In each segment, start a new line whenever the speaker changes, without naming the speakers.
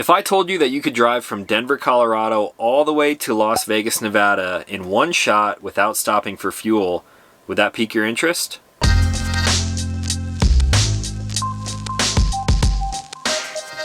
If I told you that you could drive from Denver, Colorado all the way to Las Vegas, Nevada in one shot without stopping for fuel, would that pique your interest?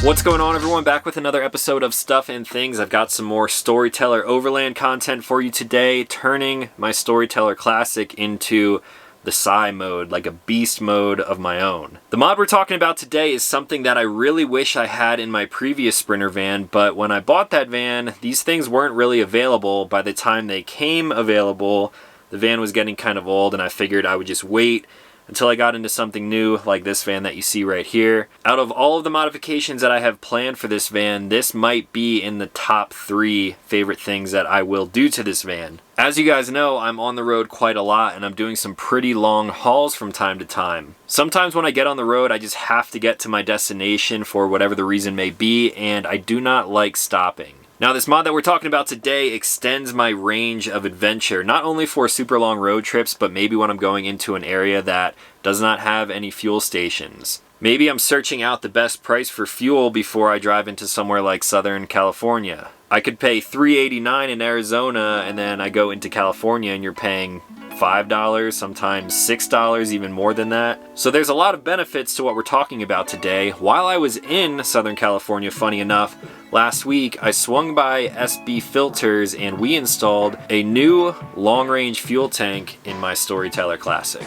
What's going on, everyone? Back with another episode of Stuff and Things. I've got some more Storyteller Overland content for you today, turning my Storyteller Classic into the Psy mode, like a beast mode of my own. The mod we're talking about today is something that I really wish I had in my previous Sprinter van, but when I bought that van, these things weren't really available. By the time they came available, the van was getting kind of old, and I figured I would just wait until I got into something new like this van that you see right here. Out of all of the modifications that I have planned for this van, this might be in the top 3 favorite things that I will do to this van. As you guys know, I'm on the road quite a lot and I'm doing some pretty long hauls from time to time. Sometimes when I get on the road, I just have to get to my destination for whatever the reason may be, and I do not like stopping. Now, this mod that we're talking about today extends my range of adventure, not only for super long road trips, but maybe when I'm going into an area that does not have any fuel stations. Maybe I'm searching out the best price for fuel before I drive into somewhere like Southern California. I could pay $3.89 in Arizona, and then I go into California and you're paying $5, sometimes $6, even more than that. So there's a lot of benefits to what we're talking about today. While I was in Southern California, funny enough, last week I swung by S&B Filters and we installed a new long-range fuel tank in my Storyteller Classic.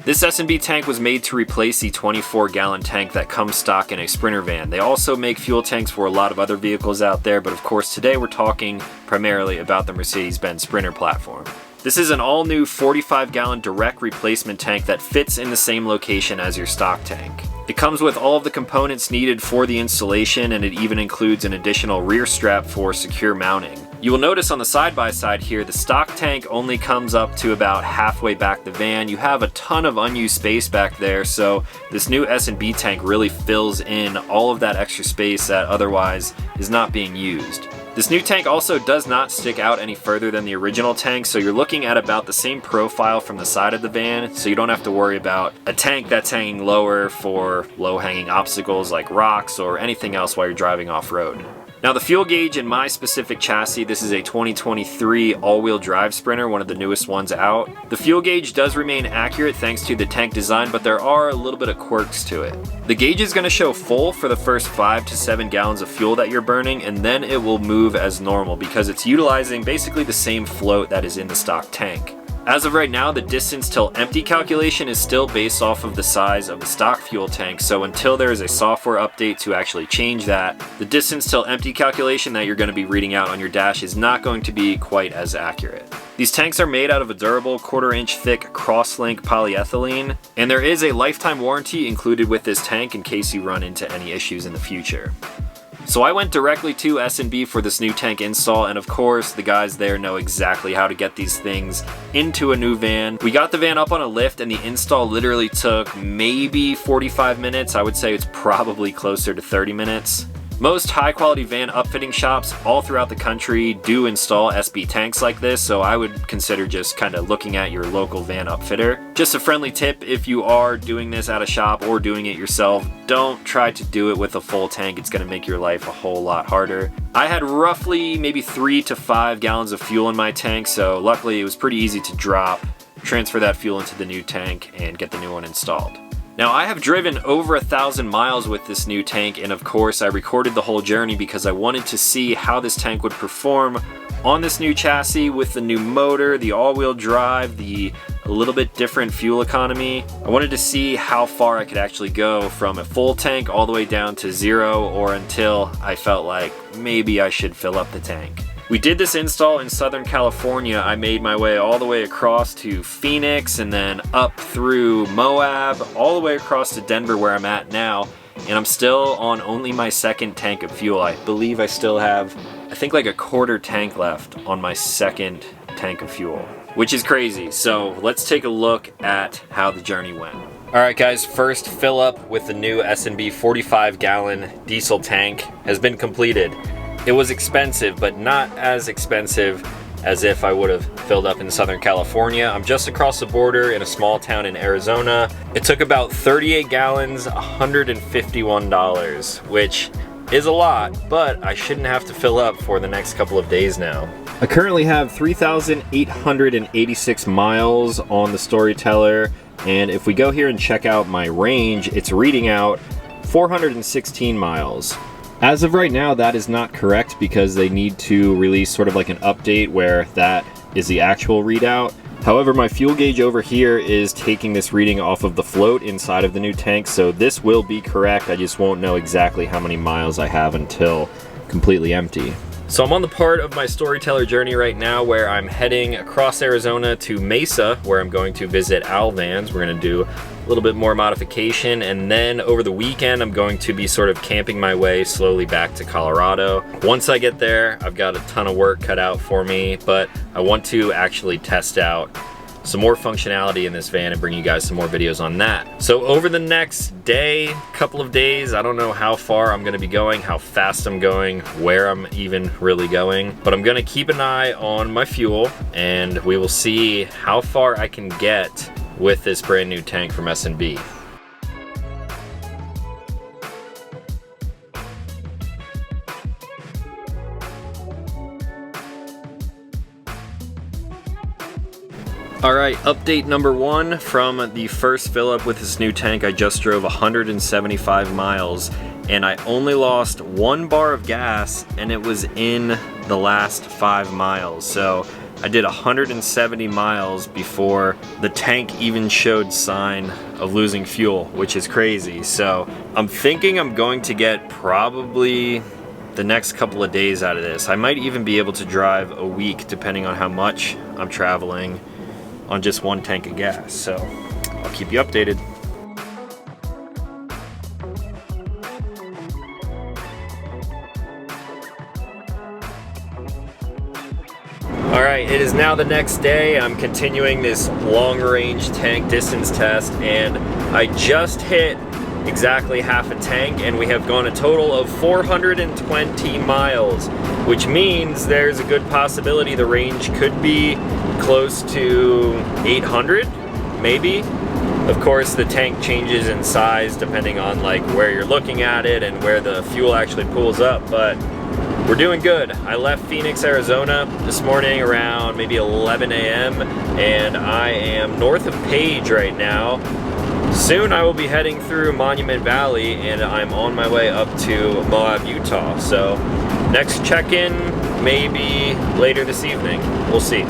This S&B tank was made to replace the 24-gallon tank that comes stock in a Sprinter van. They also make fuel tanks for a lot of other vehicles out there, but of course today we're talking primarily about the Mercedes-Benz Sprinter platform. This is an all-new 45-gallon direct replacement tank that fits in the same location as your stock tank. It comes with all of the components needed for the installation, and it even includes an additional rear strap for secure mounting. You will notice on the side-by-side here, the stock tank only comes up to about halfway back the van. You have a ton of unused space back there, so this new S&B tank really fills in all of that extra space that otherwise is not being used. This new tank also does not stick out any further than the original tank, so you're looking at about the same profile from the side of the van, so you don't have to worry about a tank that's hanging lower for low-hanging obstacles like rocks or anything else while you're driving off-road. Now, the fuel gauge in my specific chassis, this is a 2023 all-wheel drive Sprinter, one of the newest ones out. The fuel gauge does remain accurate thanks to the tank design, but there are a little bit of quirks to it. The gauge is going to show full for the first 5 to 7 gallons of fuel that you're burning, and then it will move as normal because it's utilizing basically the same float that is in the stock tank. As of right now, the distance till empty calculation is still based off of the size of the stock fuel tank, so until there is a software update to actually change that, the distance till empty calculation that you're going to be reading out on your dash is not going to be quite as accurate. These tanks are made out of a durable 1/4-inch thick cross-link polyethylene, and there is a lifetime warranty included with this tank in case you run into any issues in the future. So I went directly to S&B for this new tank install, and of course the guys there know exactly how to get these things into a new van. We got the van up on a lift and the install literally took maybe 45 minutes. I would say it's probably closer to 30 minutes. Most high-quality van upfitting shops all throughout the country do install S&B tanks like this, so I would consider just kind of looking at your local van upfitter. Just a friendly tip, if you are doing this at a shop or doing it yourself, don't try to do it with a full tank. It's going to make your life a whole lot harder. I had roughly maybe 3 to 5 gallons of fuel in my tank, so luckily it was pretty easy to drop, transfer that fuel into the new tank, and get the new one installed. Now, I have driven over 1,000 miles with this new tank, and of course I recorded the whole journey because I wanted to see how this tank would perform on this new chassis with the new motor, the all-wheel drive, the a little bit different fuel economy. I wanted to see how far I could actually go from a full tank all the way down to 0, or until I felt like maybe I should fill up the tank. We did this install in Southern California. I made my way all the way across to Phoenix and then up through Moab, all the way across to Denver where I'm at now, and I'm still on only my second tank of fuel. I believe I still have, I think like a 1/4 tank left on my second tank of fuel, which is crazy. So let's take a look at how the journey went. Alright guys, first fill up with the new S&B 45-gallon diesel tank has been completed. It was expensive, but not as expensive as if I would have filled up in Southern California. I'm just across the border in a small town in Arizona. It took about 38 gallons, $151, which is a lot, but I shouldn't have to fill up for the next couple of days now. I currently have 3,886 miles on the Storyteller, and if we go here and check out my range, it's reading out 416 miles. As of right now, that is not correct because they need to release sort of like an update where that is the actual readout. However, my fuel gauge over here is taking this reading off of the float inside of the new tank, so this will be correct. I just won't know exactly how many miles I have until completely empty. So I'm on the part of my Storyteller journey right now where I'm heading across Arizona to Mesa, where I'm going to visit Al Vans. We're gonna do a little bit more modification, and then over the weekend I'm going to be sort of camping my way slowly back to Colorado. Once I get there, I've got a ton of work cut out for me, but I want to actually test out some more functionality in this van and bring you guys some more videos on that. So over the next day, couple of days, I don't know how far I'm gonna be going, how fast I'm going, where I'm even really going, but I'm gonna keep an eye on my fuel and we will see how far I can get with this brand new tank from S&B. Alright, update number 1 from the first fill up with this new tank. I just drove 175 miles and I only lost 1 bar of gas and it was in the last 5 miles. So I did 170 miles before the tank even showed sign of losing fuel, which is crazy. So I'm thinking I'm going to get probably the next couple of days out of this. I might even be able to drive a week depending on how much I'm traveling on just 1 tank of gas. So I'll keep you updated. Alright, it is now the next day. I'm continuing this long range tank distance test and I just hit exactly half a tank and we have gone a total of 420 miles, which means there's a good possibility the range could be close to 800, maybe. Of course, the tank changes in size depending on like where you're looking at it and where the fuel actually pulls up, but we're doing good. I left Phoenix, Arizona this morning around maybe 11 a.m. and I am north of Page right now. Soon I will be heading through Monument Valley and I'm on my way up to Moab, Utah. So next check-in maybe later this evening. We'll see.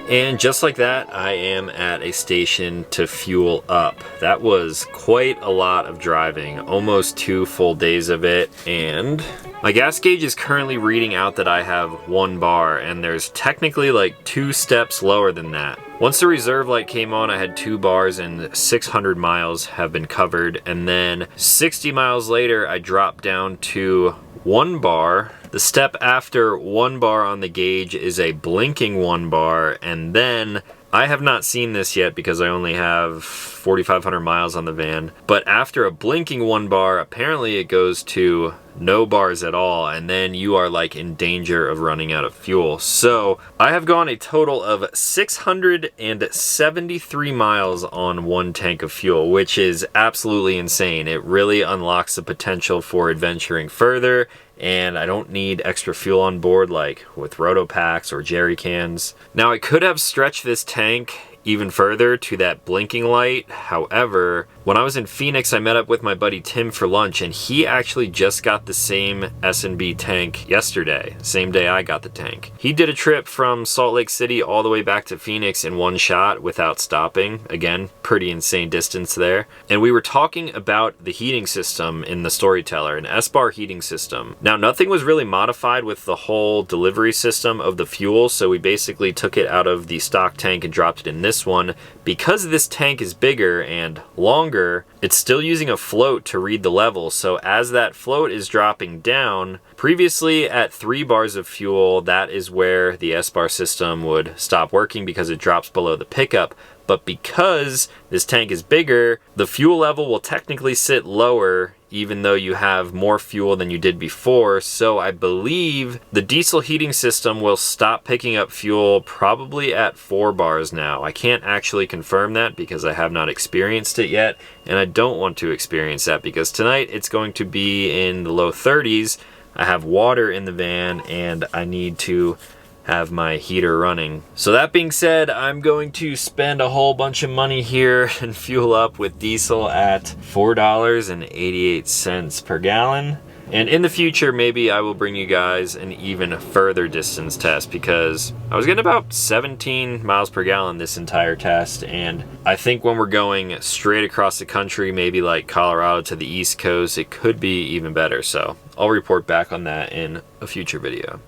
And just like that, I am at a station to fuel up. That was quite a lot of driving, almost 2 full days of it, and my gas gauge is currently reading out that I have 1 bar, and there's technically like 2 steps lower than that. Once the reserve light came on, I had 2 bars and 600 miles have been covered, and then 60 miles later, I dropped down to 1 bar. The step after 1 bar on the gauge is a blinking 1 bar, and then I have not seen this yet because I only have 4,500 miles on the van, but after a blinking 1 bar, apparently it goes to no bars at all, and then you are like in danger of running out of fuel. So I have gone a total of 673 miles on 1 tank of fuel, which is absolutely insane. It really unlocks the potential for adventuring further, and I don't need extra fuel on board like with roto packs or jerry cans. Now I could have stretched this tank even further to that blinking light. However, when I was in Phoenix, I met up with my buddy Tim for lunch, and he actually just got the same S&B tank yesterday, same day I got the tank. He did a trip from Salt Lake City all the way back to Phoenix in 1 shot without stopping. Again, pretty insane distance there. And we were talking about the heating system in the Storyteller, an S-bar heating system. Now, nothing was really modified with the whole delivery system of the fuel, so we basically took it out of the stock tank and dropped it in this one. Because this tank is bigger and longer, it's still using a float to read the level. So as that float is dropping down, previously at 3 bars of fuel, that is where the S-bar system would stop working because it drops below the pickup. But because this tank is bigger, the fuel level will technically sit lower even though you have more fuel than you did before. So I believe the diesel heating system will stop picking up fuel probably at 4 bars now. I can't actually confirm that because I have not experienced it yet, and I don't want to experience that because tonight it's going to be in the low 30s. I have water in the van and I need to have my heater running. So that being said, I'm going to spend a whole bunch of money here and fuel up with diesel at $4.88 per gallon. And in the future, maybe I will bring you guys an even further distance test because I was getting about 17 miles per gallon this entire test. And I think when we're going straight across the country, maybe like Colorado to the East Coast, it could be even better. So I'll report back on that in a future video.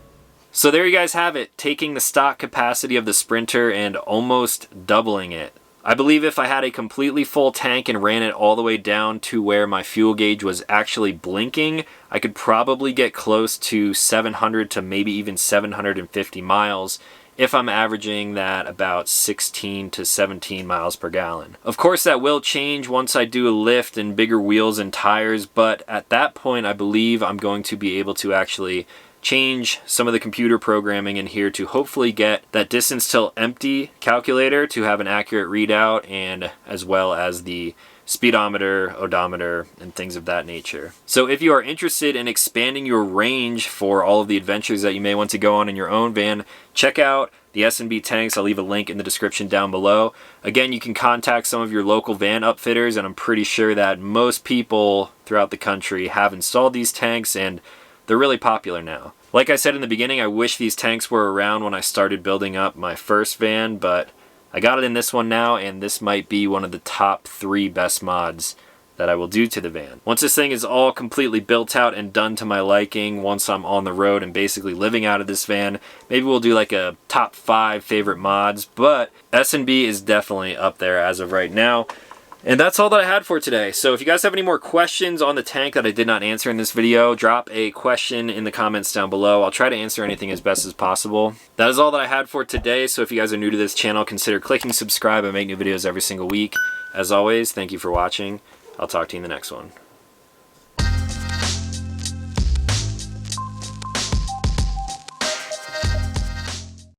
So there you guys have it, taking the stock capacity of the Sprinter and almost doubling it. I believe if I had a completely full tank and ran it all the way down to where my fuel gauge was actually blinking, I could probably get close to 700 to maybe even 750 miles if I'm averaging that about 16 to 17 miles per gallon. Of course, that will change once I do a lift and bigger wheels and tires, but at that point, I believe I'm going to be able to actually change some of the computer programming in here to hopefully get that distance till empty calculator to have an accurate readout, and as well as the speedometer, odometer, and things of that nature. So if you are interested in expanding your range for all of the adventures that you may want to go on in your own van, check out the S&B tanks. I'll leave a link in the description down below. Again, you can contact some of your local van upfitters, and I'm pretty sure that most people throughout the country have installed these tanks, and they're really popular now. Like I said in the beginning, I wish these tanks were around when I started building up my first van, but I got it in this one now, and this might be one of the top 3 best mods that I will do to the van. Once this thing is all completely built out and done to my liking, once I'm on the road and basically living out of this van, maybe we'll do like a top 5 favorite mods, but S&B is definitely up there as of right now. And that's all that I had for today. So if you guys have any more questions on the tank that I did not answer in this video, drop a question in the comments down below. I'll try to answer anything as best as possible. That is all that I had for today. So if you guys are new to this channel, consider clicking subscribe. I make new videos every single week. As always, thank you for watching. I'll talk to you in the next one.